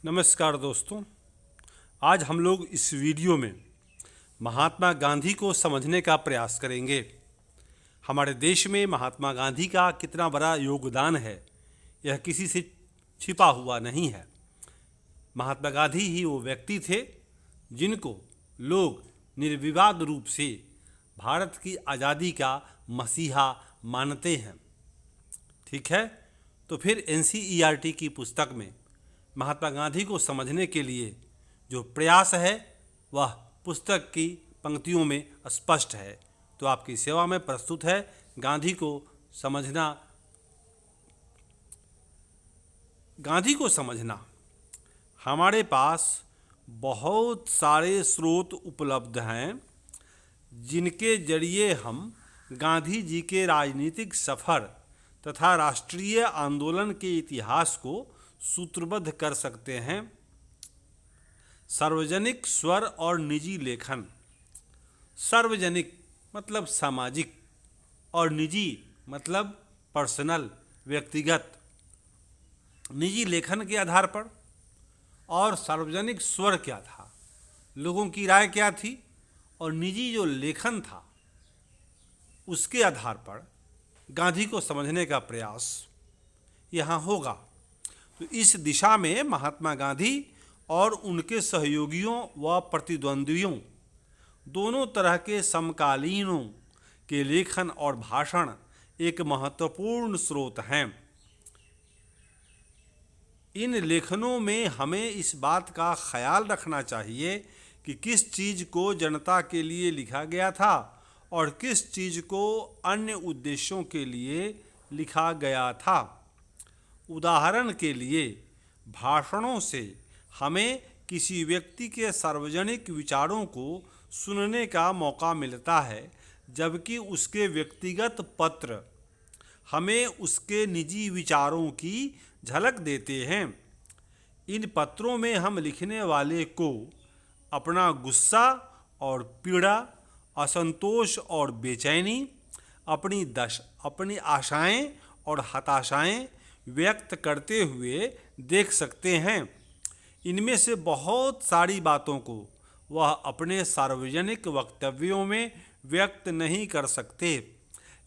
नमस्कार दोस्तों। आज हम लोग इस वीडियो में महात्मा गांधी को समझने का प्रयास करेंगे। हमारे देश में महात्मा गांधी का कितना बड़ा योगदान है यह किसी से छिपा हुआ नहीं है। महात्मा गांधी ही वो व्यक्ति थे जिनको लोग निर्विवाद रूप से भारत की आज़ादी का मसीहा मानते हैं। ठीक है, तो फिर NCERT की पुस्तक में महात्मा गांधी को समझने के लिए जो प्रयास है वह पुस्तक की पंक्तियों में स्पष्ट है। तो आपकी सेवा में प्रस्तुत है गांधी को समझना। गांधी को समझना, हमारे पास बहुत सारे स्रोत उपलब्ध हैं जिनके जरिए हम गांधी जी के राजनीतिक सफ़र तथा राष्ट्रीय आंदोलन के इतिहास को सूत्रबद्ध कर सकते हैं। सार्वजनिक स्वर और निजी लेखन। सार्वजनिक मतलब सामाजिक और निजी मतलब पर्सनल, व्यक्तिगत। निजी लेखन के आधार पर और सार्वजनिक स्वर क्या था, लोगों की राय क्या थी, और निजी जो लेखन था उसके आधार पर गांधी को समझने का प्रयास यहाँ होगा। तो इस दिशा में महात्मा गांधी और उनके सहयोगियों व प्रतिद्वंद्वियों दोनों तरह के समकालीनों के लेखन और भाषण एक महत्वपूर्ण स्रोत हैं। इन लेखनों में हमें इस बात का ख्याल रखना चाहिए कि किस चीज़ को जनता के लिए लिखा गया था और किस चीज़ को अन्य उद्देश्यों के लिए लिखा गया था। उदाहरण के लिए, भाषणों से हमें किसी व्यक्ति के सार्वजनिक विचारों को सुनने का मौका मिलता है, जबकि उसके व्यक्तिगत पत्र हमें उसके निजी विचारों की झलक देते हैं। इन पत्रों में हम लिखने वाले को अपना गुस्सा और पीड़ा, असंतोष और बेचैनी, अपनी आशाएं और हताशाएं व्यक्त करते हुए देख सकते हैं। इनमें से बहुत सारी बातों को वह अपने सार्वजनिक वक्तव्यों में व्यक्त नहीं कर सकते,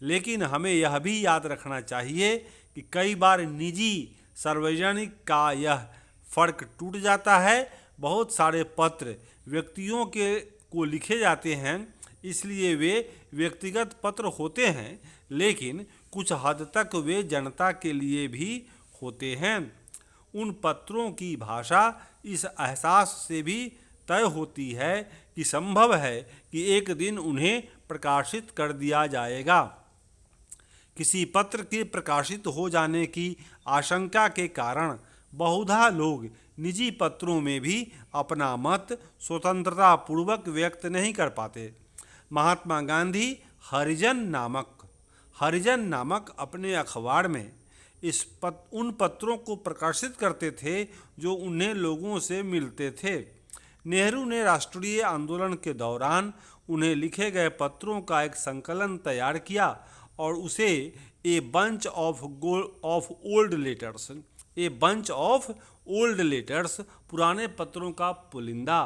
लेकिन हमें यह भी याद रखना चाहिए कि कई बार निजी सार्वजनिक का यह फर्क टूट जाता है। बहुत सारे पत्र व्यक्तियों को लिखे जाते हैं, इसलिए वे व्यक्तिगत पत्र होते हैं, लेकिन कुछ हद तक वे जनता के लिए भी होते हैं। उन पत्रों की भाषा इस एहसास से भी तय होती है कि संभव है कि एक दिन उन्हें प्रकाशित कर दिया जाएगा। किसी पत्र के प्रकाशित हो जाने की आशंका के कारण बहुधा लोग निजी पत्रों में भी अपना मत स्वतंत्रतापूर्वक व्यक्त नहीं कर पाते। महात्मा गांधी हरिजन नामक अपने अखबार में उन पत्रों को प्रकाशित करते थे जो उन्हें लोगों से मिलते थे। नेहरू ने राष्ट्रीय आंदोलन के दौरान उन्हें लिखे गए पत्रों का एक संकलन तैयार किया और उसे a bunch of old letters, पुराने पत्रों का पुलिंदा,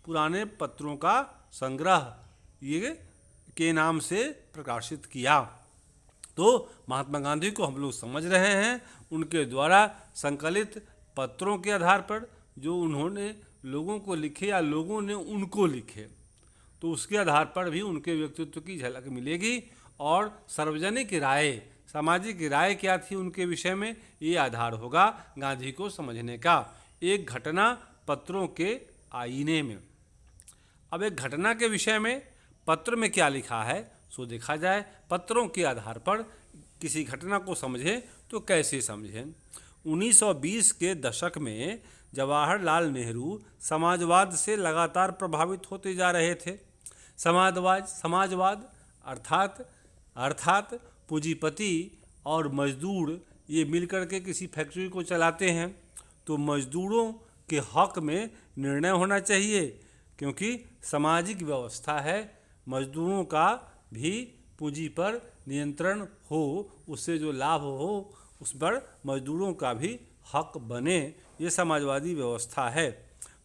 पुराने पत्रों का संग्रह ये के नाम से प्रकाशित किया। तो महात्मा गांधी को हम लोग समझ रहे हैं उनके द्वारा संकलित पत्रों के आधार पर जो उन्होंने लोगों को लिखे या लोगों ने उनको लिखे, तो उसके आधार पर भी उनके व्यक्तित्व की झलक मिलेगी। और सार्वजनिक राय, सामाजिक राय क्या थी उनके विषय में, ये आधार होगा गांधी को समझने का। एक घटना पत्रों के आईने में। अब एक घटना के विषय में पत्र में क्या लिखा है सो देखा जाए। पत्रों के आधार पर किसी घटना को समझें तो कैसे समझें। 1920 के दशक में जवाहरलाल नेहरू समाजवाद से लगातार प्रभावित होते जा रहे थे। समाजवाद अर्थात पूंजीपति और मजदूर ये मिलकर के किसी फैक्ट्री को चलाते हैं, तो मजदूरों के हक में निर्णय होना चाहिए, क्योंकि सामाजिक व्यवस्था है। मजदूरों का भी पूंजी पर नियंत्रण हो, उससे जो लाभ हो उस पर मजदूरों का भी हक बने, ये समाजवादी व्यवस्था है।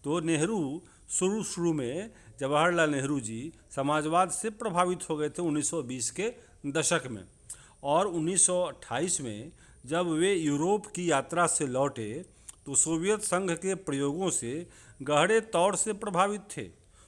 तो नेहरू शुरू में जवाहरलाल नेहरू जी समाजवाद से प्रभावित हो गए थे 1920 के दशक में, और 1928 में जब वे यूरोप की यात्रा से लौटे तो सोवियत संघ के प्रयोगों से गहरे तौर से प्रभावित थे।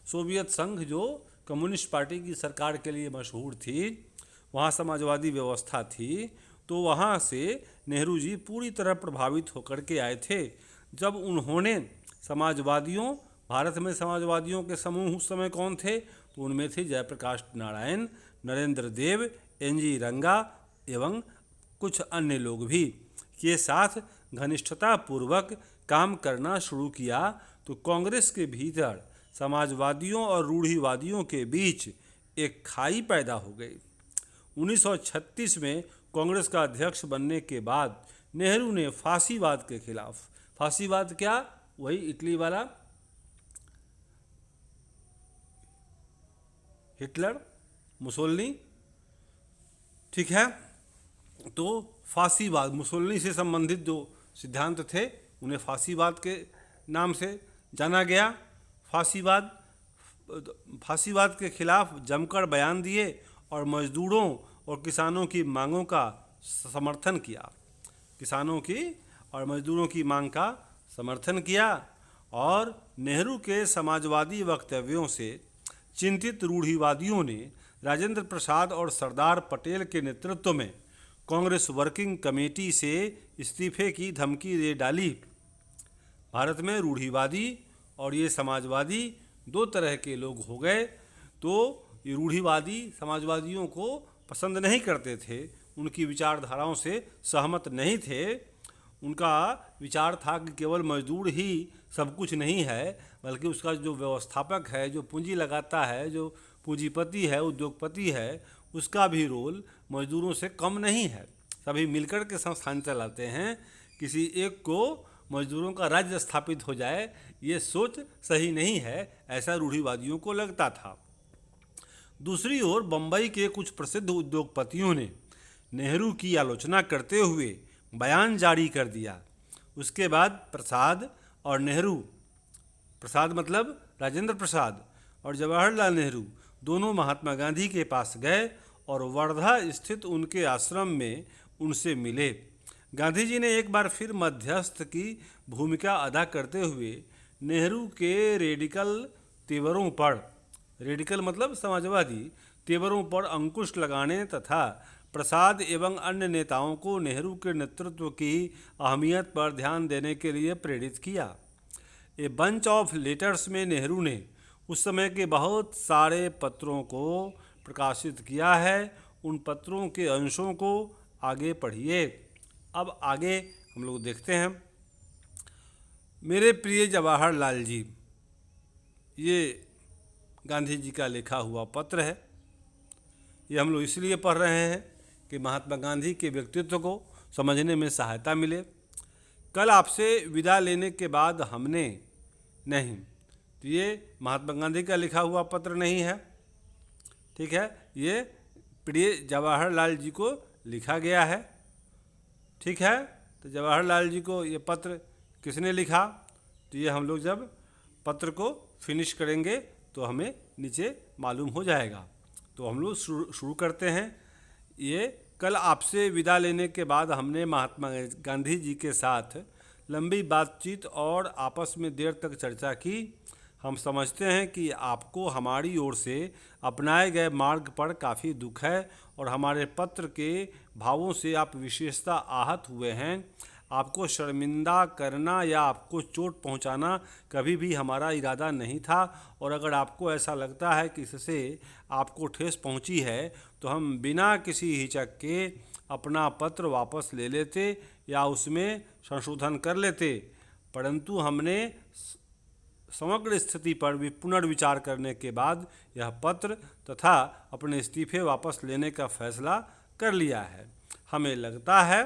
सोवियत संघ जो कम्युनिस्ट पार्टी की सरकार के लिए मशहूर थी, वहाँ समाजवादी व्यवस्था थी, तो वहाँ से नेहरू जी पूरी तरह प्रभावित होकर के आए थे। जब उन्होंने समाजवादियों, भारत में समाजवादियों के समूह उस समय कौन थे, तो उनमें थे जयप्रकाश नारायण, नरेंद्र देव, एन.जी. रंगा एवं कुछ अन्य लोग भी के साथ घनिष्ठता पूर्वक काम करना शुरू किया, तो कांग्रेस के भीतर समाजवादियों और रूढ़िवादियों के बीच एक खाई पैदा हो गई। 1936 में कांग्रेस का अध्यक्ष बनने के बाद नेहरू ने फांसीवाद के खिलाफ, फांसीवाद क्या, वही इटली वाला हिटलर, मुसोलिनी, ठीक है, तो फांसीवाद, मुसोलिनी से संबंधित जो सिद्धांत थे उन्हें फांसीवाद के नाम से जाना गया। फांसीवाद के खिलाफ जमकर बयान दिए और मजदूरों और किसानों की मांगों का समर्थन किया, किसानों की और मजदूरों की मांग का समर्थन किया। और नेहरू के समाजवादी वक्तव्यों से चिंतित रूढ़िवादियों ने राजेंद्र प्रसाद और सरदार पटेल के नेतृत्व में कांग्रेस वर्किंग कमेटी से इस्तीफे की धमकी दे डाली। भारत में रूढ़िवादी और ये समाजवादी दो तरह के लोग हो गए। तो ये रूढ़िवादी समाजवादियों को पसंद नहीं करते थे, उनकी विचारधाराओं से सहमत नहीं थे। उनका विचार था कि केवल मजदूर ही सब कुछ नहीं है, बल्कि उसका जो व्यवस्थापक है, जो पूंजी लगाता है, जो पूंजीपति है, उद्योगपति है, उसका भी रोल मजदूरों से कम नहीं है। सभी मिलकर के संस्थान चलाते हैं, किसी एक को मजदूरों का राज्य स्थापित हो जाए, ये सोच सही नहीं है, ऐसा रूढ़िवादियों को लगता था। दूसरी ओर बम्बई के कुछ प्रसिद्ध उद्योगपतियों ने नेहरू की आलोचना करते हुए बयान जारी कर दिया। उसके बाद प्रसाद और नेहरू, प्रसाद मतलब राजेंद्र प्रसाद और जवाहरलाल नेहरू दोनों महात्मा गांधी के पास गए और वर्धा स्थित उनके आश्रम में उनसे मिले। गांधी जी ने एक बार फिर मध्यस्थ की भूमिका अदा करते हुए नेहरू के रेडिकल तेवरों पर, रेडिकल मतलब समाजवादी तेवरों पर अंकुश लगाने तथा प्रसाद एवं अन्य नेताओं को नेहरू के नेतृत्व की अहमियत पर ध्यान देने के लिए प्रेरित किया। ए बंच ऑफ लेटर्स में नेहरू ने उस समय के बहुत सारे पत्रों को प्रकाशित किया है। उन पत्रों के अंशों को आगे पढ़िए। अब आगे हम लोग देखते हैं। मेरे प्रिय जवाहरलाल जी, ये गांधी जी का लिखा हुआ पत्र है। ये हम लोग इसलिए पढ़ रहे हैं कि महात्मा गांधी के व्यक्तित्व को समझने में सहायता मिले। कल आपसे विदा लेने के बाद हमने, नहीं, तो ये महात्मा गांधी का लिखा हुआ पत्र नहीं है, ठीक है, ये प्रिय जवाहरलाल जी को लिखा गया है, ठीक है। तो जवाहरलाल जी को ये पत्र किसने लिखा, तो ये हम लोग जब पत्र को फिनिश करेंगे तो हमें नीचे मालूम हो जाएगा। तो हम लोग शुरू करते हैं। ये कल आपसे विदा लेने के बाद हमने महात्मा गांधी जी के साथ लंबी बातचीत और आपस में देर तक चर्चा की। हम समझते हैं कि आपको हमारी ओर से अपनाए गए मार्ग पर काफ़ी दुख है और हमारे पत्र के भावों से आप विशेषता आहत हुए हैं। आपको शर्मिंदा करना या आपको चोट पहुंचाना कभी भी हमारा इरादा नहीं था, और अगर आपको ऐसा लगता है कि इससे आपको ठेस पहुंची है तो हम बिना किसी हिचक के अपना पत्र वापस ले लेते या उसमें संशोधन कर लेते, परंतु हमने समग्र स्थिति पर भी पुनर्विचार करने के बाद यह पत्र तथा अपने इस्तीफे वापस लेने का फैसला कर लिया है। हमें लगता है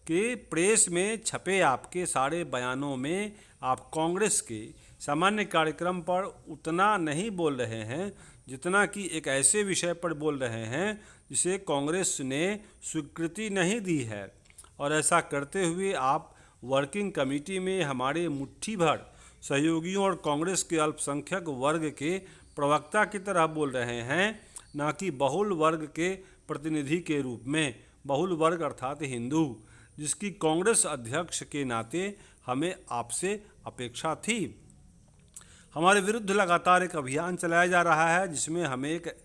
कि प्रेस में छपे आपके सारे बयानों में आप कांग्रेस के सामान्य कार्यक्रम पर उतना नहीं बोल रहे हैं जितना कि एक ऐसे विषय पर बोल रहे हैं जिसे कांग्रेस ने स्वीकृति नहीं दी है, और ऐसा करते हुए आप वर्किंग कमेटी में हमारे मुट्ठी भर सहयोगियों और कांग्रेस के अल्पसंख्यक वर्ग के प्रवक्ता की तरह बोल रहे हैं, न कि बहुल वर्ग के प्रतिनिधि के रूप में। बहुल वर्ग अर्थात हिंदू, जिसकी कांग्रेस अध्यक्ष के नाते हमें आपसे अपेक्षा थी। हमारे विरुद्ध लगातार एक अभियान चलाया जा रहा है जिसमें हमें एक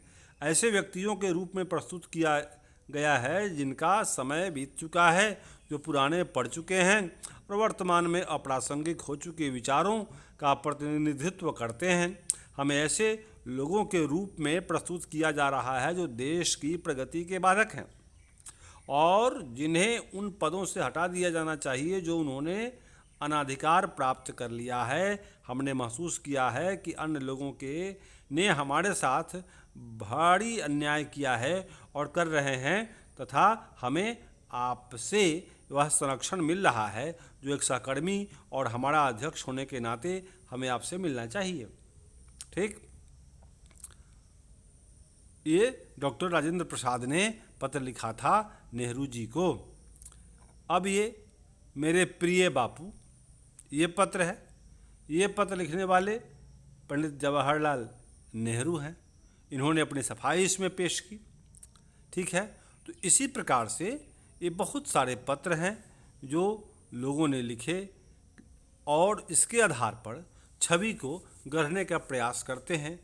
ऐसे व्यक्तियों के रूप में प्रस्तुत किया गया है जिनका समय बीत चुका है, जो पुराने पड़ चुके हैं और वर्तमान में अप्रासंगिक हो चुके विचारों का प्रतिनिधित्व करते हैं। हमें ऐसे लोगों के रूप में प्रस्तुत किया जा रहा है जो देश की प्रगति के बाधक हैं और जिन्हें उन पदों से हटा दिया जाना चाहिए जो उन्होंने अनाधिकार प्राप्त कर लिया है। हमने महसूस किया है कि अन्य लोगों के ने हमारे साथ भारी अन्याय किया है और कर रहे हैं तथा हमें आपसे वह संरक्षण मिल रहा है जो एक सहकर्मी और हमारा अध्यक्ष होने के नाते हमें आपसे मिलना चाहिए। ठीक, ये डॉक्टर राजेंद्र प्रसाद ने पत्र लिखा था नेहरू जी को। अब ये मेरे प्रिय बापू, ये पत्र है। ये पत्र लिखने वाले पंडित जवाहरलाल नेहरू हैं। इन्होंने अपनी सफाई इसमें पेश की। ठीक है, तो इसी प्रकार से ये बहुत सारे पत्र हैं जो लोगों ने लिखे और इसके आधार पर छवि को गढ़ने का प्रयास करते हैं।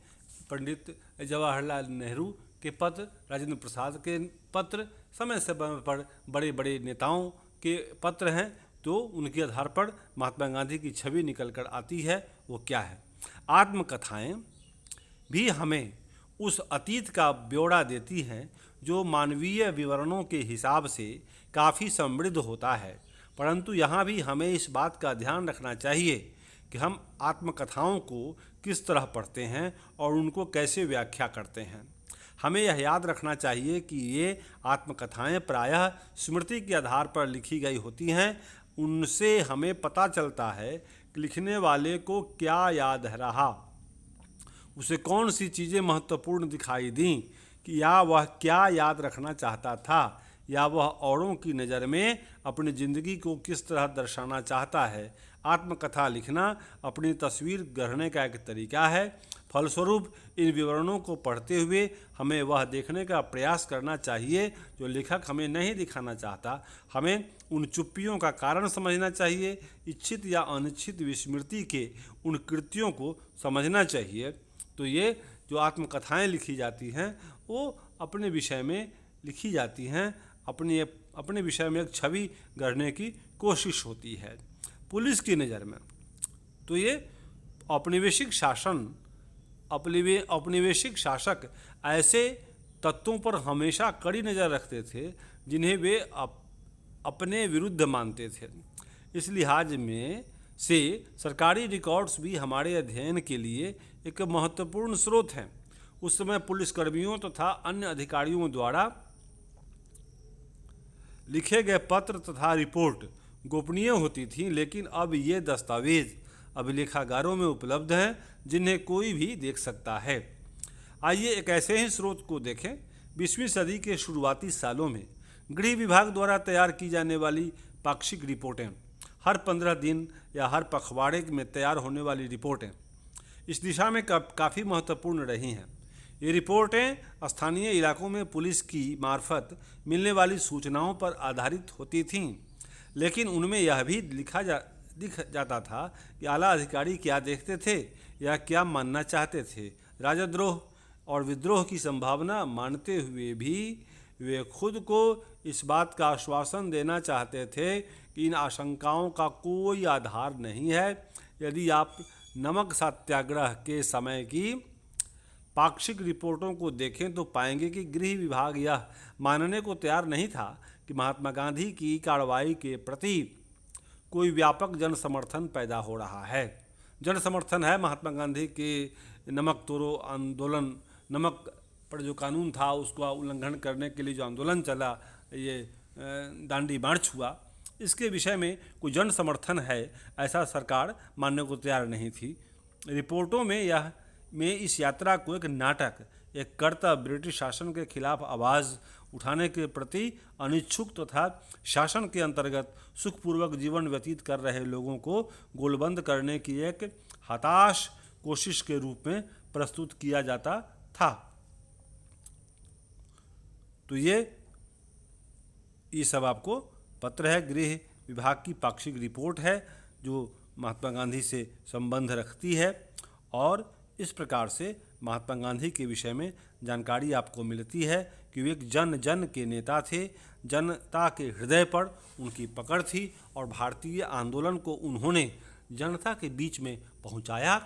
पंडित जवाहरलाल नेहरू के पत्र, राजेंद्र प्रसाद के पत्र, समय समय पर बड़े बड़े नेताओं के पत्र हैं, तो उनके आधार पर महात्मा गांधी की छवि निकल कर आती है। वो क्या है? आत्मकथाएं भी हमें उस अतीत का ब्यौरा देती हैं जो मानवीय विवरणों के हिसाब से काफ़ी समृद्ध होता है, परंतु यहाँ भी हमें इस बात का ध्यान रखना चाहिए कि हम आत्मकथाओं को किस तरह पढ़ते हैं और उनको कैसे व्याख्या करते हैं। हमें यह याद रखना चाहिए कि ये आत्मकथाएं प्रायः स्मृति के आधार पर लिखी गई होती हैं। उनसे हमें पता चलता है कि लिखने वाले को क्या याद रहा, उसे कौन सी चीज़ें महत्वपूर्ण दिखाई दी, कि या वह क्या याद रखना चाहता था, या वह औरों की नज़र में अपनी ज़िंदगी को किस तरह दर्शाना चाहता है। आत्मकथा लिखना अपनी तस्वीर गढ़ने का एक तरीका है। फलस्वरूप इन विवरणों को पढ़ते हुए हमें वह देखने का प्रयास करना चाहिए जो लेखक हमें नहीं दिखाना चाहता। हमें उन चुप्पियों का कारण समझना चाहिए, इच्छित या अनिच्छित विस्मृति के उन कृत्यों को समझना चाहिए। तो ये जो आत्मकथाएं लिखी जाती हैं वो अपने विषय में लिखी जाती हैं, अपने विषय में एक छवि गढ़ने की कोशिश होती है। पुलिस की नज़र में तो ये औपनिवेशिक शासक ऐसे तत्वों पर हमेशा कड़ी नज़र रखते थे जिन्हें वे अपने विरुद्ध मानते थे। इस लिहाज में से सरकारी रिकॉर्ड्स भी हमारे अध्ययन के लिए एक महत्वपूर्ण स्रोत हैं। उस समय पुलिसकर्मियों तथा अन्य अधिकारियों द्वारा लिखे गए पत्र तथा रिपोर्ट गोपनीय होती थी, लेकिन अब ये दस्तावेज अभिलेखागारों में उपलब्ध हैं जिन्हें कोई भी देख सकता है। आइए एक ऐसे ही स्रोत को देखें। 20वीं सदी के शुरुआती सालों में गृह विभाग द्वारा तैयार की जाने वाली पाक्षिक रिपोर्टें, हर 15 दिन या हर पखवाड़े में तैयार होने वाली रिपोर्टें इस दिशा में काफ़ी महत्वपूर्ण रही हैं। ये रिपोर्टें स्थानीय इलाकों में पुलिस की मार्फत मिलने वाली सूचनाओं पर आधारित होती थीं, लेकिन उनमें यह भी दिख जाता था कि आला अधिकारी क्या देखते थे या क्या मानना चाहते थे। राजद्रोह और विद्रोह की संभावना मानते हुए भी वे खुद को इस बात का आश्वासन देना चाहते थे कि इन आशंकाओं का कोई आधार नहीं है। यदि आप नमक सत्याग्रह के समय की पाक्षिक रिपोर्टों को देखें तो पाएंगे कि गृह विभाग यह मानने को तैयार नहीं था कि महात्मा गांधी की कार्रवाई के प्रति कोई व्यापक जन समर्थन पैदा हो रहा है। जन समर्थन है महात्मा गांधी के नमक तोड़ो आंदोलन, नमक पर जो कानून था उसका उल्लंघन करने के लिए जो आंदोलन चला, ये दांडी मार्च हुआ, इसके विषय में कोई जन समर्थन है ऐसा सरकार मानने को तैयार नहीं थी। रिपोर्टों में इस यात्रा को एक नाटक, एक कर्तव्य, ब्रिटिश शासन के खिलाफ आवाज़ उठाने के प्रति अनिच्छुक तथा शासन के अंतर्गत सुखपूर्वक जीवन व्यतीत कर रहे लोगों को गोलबंद करने की एक हताश कोशिश के रूप में प्रस्तुत किया जाता था। तो ये सब आपको पत्र है, गृह विभाग की पाक्षिक रिपोर्ट है जो महात्मा गांधी से संबंध रखती है, और इस प्रकार से महात्मा गांधी के विषय में जानकारी आपको मिलती है कि वे एक जन जन के नेता थे, जनता के हृदय पर उनकी पकड़ थी और भारतीय आंदोलन को उन्होंने जनता के बीच में पहुंचाया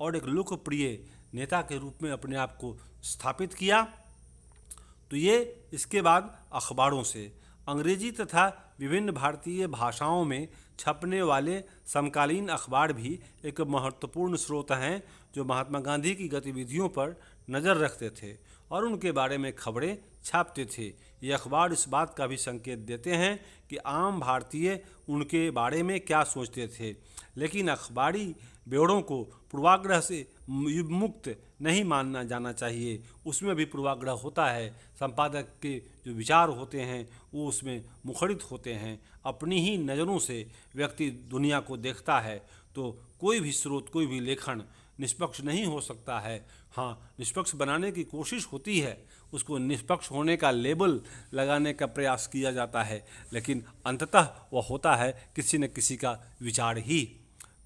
और एक लोकप्रिय नेता के रूप में अपने आप को स्थापित किया। तो ये इसके बाद अखबारों से अंग्रेजी तथा विभिन्न भारतीय भाषाओं में छपने वाले समकालीन अखबार भी एक महत्वपूर्ण स्रोत हैं जो महात्मा गांधी की गतिविधियों पर नज़र रखते थे और उनके बारे में खबरें छापते थे। ये अखबार इस बात का भी संकेत देते हैं कि आम भारतीय उनके बारे में क्या सोचते थे, लेकिन अखबारी ब्यौरों को पूर्वाग्रह से मुक्त नहीं मानना जाना चाहिए। उसमें भी पूर्वाग्रह होता है, संपादक के जो विचार होते हैं वो उसमें मुखरित होते हैं, अपनी ही नज़रों से व्यक्ति दुनिया को देखता है। तो कोई भी स्रोत, कोई भी लेखन निष्पक्ष नहीं हो सकता है। हाँ, निष्पक्ष बनाने की कोशिश होती है, उसको निष्पक्ष होने का लेबल लगाने का प्रयास किया जाता है, लेकिन अंततः वह होता है किसी न किसी का विचार ही।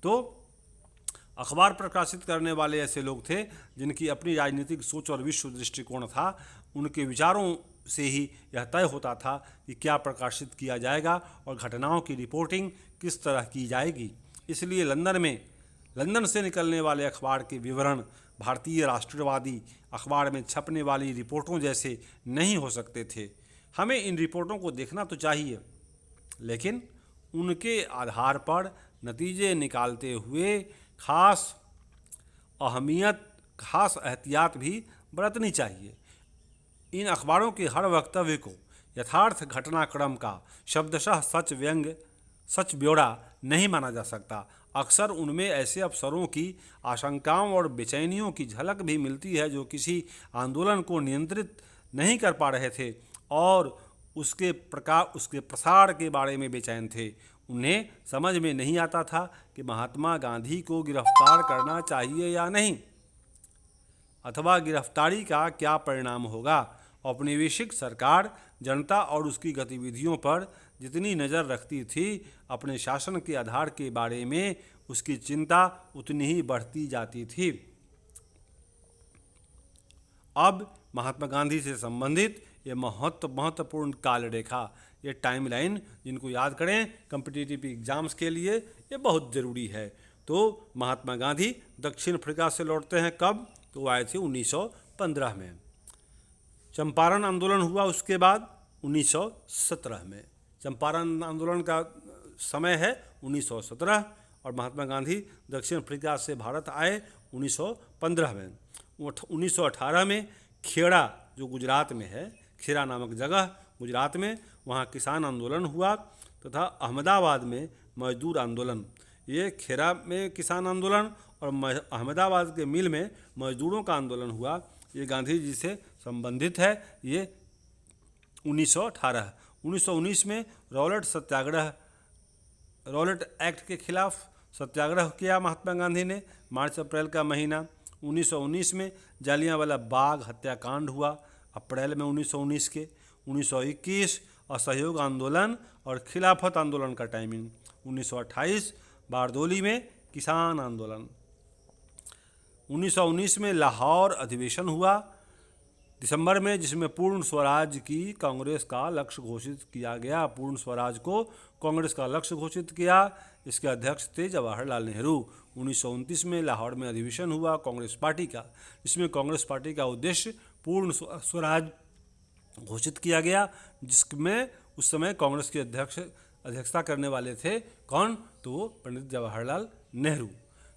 तो अखबार प्रकाशित करने वाले ऐसे लोग थे जिनकी अपनी राजनीतिक सोच और विश्व दृष्टिकोण था। उनके विचारों से ही यह तय होता था कि क्या प्रकाशित किया जाएगा और घटनाओं की रिपोर्टिंग किस तरह की जाएगी। इसलिए लंदन से निकलने वाले अखबार के विवरण भारतीय राष्ट्रवादी अखबार में छपने वाली रिपोर्टों जैसे नहीं हो सकते थे। हमें इन रिपोर्टों को देखना तो चाहिए, लेकिन उनके आधार पर नतीजे निकालते हुए खास एहतियात भी बरतनी चाहिए। इन अखबारों के हर वक्तव्य को यथार्थ घटनाक्रम का शब्दशः सच ब्यौरा नहीं माना जा सकता। अक्सर उनमें ऐसे अफसरों की आशंकाओं और बेचैनियों की झलक भी मिलती है जो किसी आंदोलन को नियंत्रित नहीं कर पा रहे थे और उसके प्रसार के बारे में बेचैन थे। उन्हें समझ में नहीं आता था कि महात्मा गांधी को गिरफ्तार करना चाहिए या नहीं, अथवा गिरफ्तारी का क्या परिणाम होगा। औपनिवेशिक सरकार जनता और उसकी गतिविधियों पर जितनी नज़र रखती थी, अपने शासन के आधार के बारे में उसकी चिंता उतनी ही बढ़ती जाती थी। अब महात्मा गांधी से संबंधित ये महत्वपूर्ण काल रेखा, ये टाइमलाइन जिनको याद करें कॉम्पिटिटिव एग्जाम्स के लिए, ये बहुत ज़रूरी है। तो महात्मा गांधी दक्षिण अफ्रीका से लौटते हैं कब? तो आए थे 1915 में। चंपारण आंदोलन हुआ उसके बाद 1917 में। चंपारण आंदोलन का समय है 1917 और महात्मा गांधी दक्षिण अफ्रीका से भारत आए 1915 में। 1918 में खेड़ा, जो गुजरात में है, खेड़ा नामक जगह गुजरात में, वहाँ किसान आंदोलन हुआ तथा अहमदाबाद में मजदूर आंदोलन। ये खेड़ा में किसान आंदोलन और अहमदाबाद के मिल में मजदूरों का आंदोलन हुआ। ये गांधी जी से संबंधित है। ये 1918। 1919 में रॉलेट एक्ट के खिलाफ सत्याग्रह किया महात्मा गांधी ने, मार्च अप्रैल का महीना। 1919 में जालियांवाला बाग हत्याकांड हुआ अप्रैल में 1919 के। 1921 असहयोग आंदोलन और खिलाफत आंदोलन का टाइमिंग। 1928 बारदोली में किसान आंदोलन। 1919 में लाहौर अधिवेशन हुआ दिसंबर में, जिसमें पूर्ण स्वराज की कांग्रेस का लक्ष्य घोषित किया गया। पूर्ण स्वराज को कांग्रेस का लक्ष्य घोषित किया। इसके अध्यक्ष थे जवाहरलाल नेहरू। 1929 में लाहौर में अधिवेशन हुआ कांग्रेस पार्टी का, जिसमें कांग्रेस पार्टी का उद्देश्य पूर्ण स्वराज घोषित किया गया, जिसमें उस समय कांग्रेस के अध्यक्षता करने वाले थे कौन? तो पंडित जवाहरलाल नेहरू।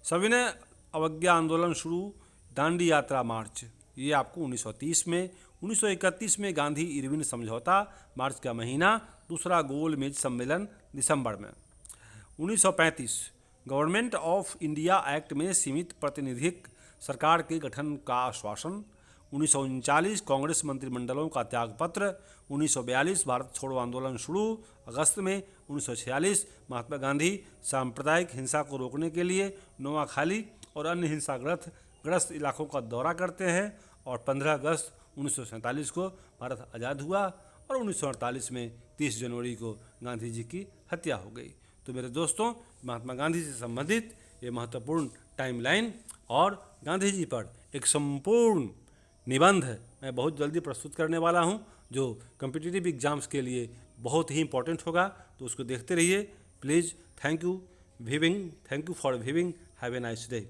सविनय अवज्ञा आंदोलन शुरू, दांडी यात्रा मार्च, ये आपको 1930 में। 1931 में गांधी इरविन समझौता, मार्च का महीना। दूसरा गोल मेज सम्मेलन दिसंबर में। 1935 गवर्नमेंट ऑफ इंडिया एक्ट में सीमित प्रातिनिधिक सरकार के गठन का आश्वासन। 1939 कांग्रेस मंत्रिमंडलों का त्यागपत्र, 1942 भारत छोड़ो आंदोलन शुरू, अगस्त में 1946 महात्मा गांधी सांप्रदायिक हिंसा को रोकने के लिए नोआखाली और अन्य हिंसाग्रस्त इलाकों का दौरा करते हैं, और 15 अगस्त 1947 को भारत आज़ाद हुआ और 1948 में 30 जनवरी को गांधी जी की हत्या हो गई। तो मेरे दोस्तों, महात्मा गांधी से संबंधित ये महत्वपूर्ण टाइमलाइन और गांधी जी पर एक संपूर्ण निबंध मैं बहुत जल्दी प्रस्तुत करने वाला हूं, जो कॉम्पिटिटिव एग्जाम्स के लिए बहुत ही इंपॉर्टेंट होगा, तो उसको देखते रहिए please. Thank you for viewing. Have a nice day.